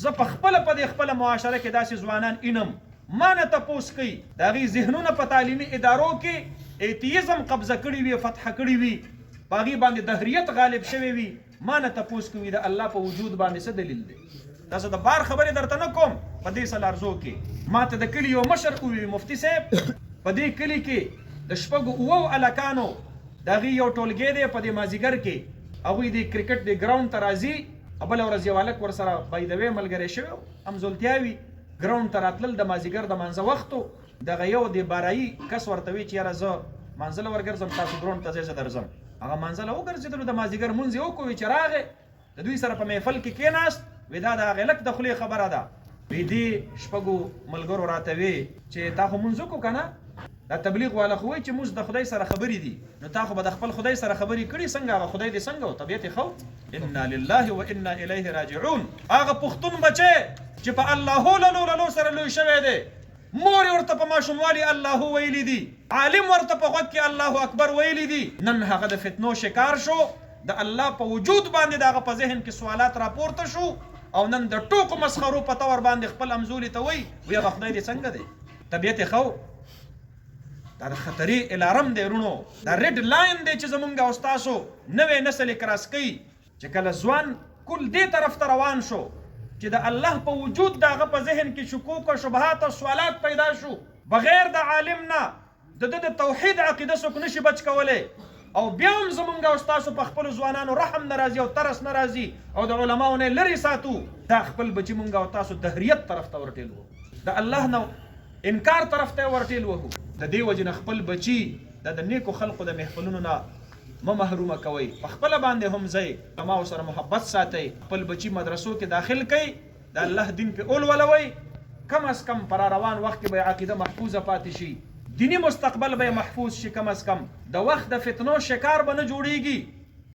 زه په خپله په دې خپله معاشره کې داسې ځوانان اینم ما نه تپوس کوي د هغې ذهنونه په تعلیمي ادارو کې ایتیزم قبضه کړي وي، فتح کړي وي، په هغې باندې دهریت غالب شوی وي، ما نه تپوس کوي د الله په وجود باندې څه دلیل دی. تاسو د بار خبرې درته نه کوم په دې سلارزو کې. ما ته د کلي یو مشر ووي مفتي صاحب په دې کلي کې د شپږو اوو هلکانو د هغې یو ټولګی دی په دې مازدیګر کې هغوی د کرکټ د ګراونډ ته راځي، بله ورځ یو هلک ورسره بایدوی ملګری شوی همزولتیا وي، ګراونډ ته راتلل د مازدیګر د مانځه وخت و، دغه یو د بارایي کس ورته وي چې یاره زه مانځه له ورګرځم تاسو ګراونډ ته ځئ زه درځم. هغه مانځه له وګرځېدلو د مازدیګر مونځ یې وکړو چې راغی د دوی سره په محفل کې کېناست، وی دا د هغې لک د خولې خبره ده. وی دې شپږو ملګرو راته وی چې تا خو مونځ وکړو که نه، دا تبلیغ والا خو وایي چې مونځ د خدای سره خبرې دي، نو تا خو به د خپل خدای سره خبرې کړي، څنګه هغه خدای دې څنګه و طبیعت یې ښه. انا لله و انا الیه راجعون. هغه پښتون بچی چې په الله للو سره لوی شوی دی، مور ورته په ماشوموالي الله ویلی دي، عالم ورته په غوږ کې الله اکبر ویلی دي، نن هغه د فتنو شکار شو، د الله په وجود باندې د هغه په ذهن کې سوالات راپورته شو، او نن د ټوکو مسخرو په طور باندې خپل همزولي ته وایي وی هغه خدای دې څنګه دی، طبیعت یې ښه. دا د خطرې الارم دی ورونو، دا ریډ لاین دی چې زمونږ او ستاسو نوی نسل یې کراس کوي، چې کله ځوان کل دې طرف ته روان شو چې د الله په وجود د هغه په ذهن کې شکوک او شبهات او سوالات پیدا شو، بغیر د عالم نه د توحید عقیده څوک نشي بچ کولی. او بیا هم زمونږ او ستاسو په خپلو ځوانانو رحم نه راځي او ترس نه راځي او د علماو نه لرې ساتو، دا خپل بچي مونږ او تاسو دهریت طرف ته ورټېل وو، د الله نه انکار طرف ته ورټېل وو. د دې وجې نه خپل بچي د نیکو خلقو د محفلونو نه مه محرومه کوئ، په خپله باندې هم ځئ، علماو سره محبت ساتئ، خپل بچي مدرسو کې داخل کړئ، د الله دین پې اولولوئ، کم از کم پر روان وخت کې به عقیده محفوظه پاتې شي، دینی مستقبل به محفوظ شي، کم از کم د وخت د فتنو شکار به نه جوړیږي.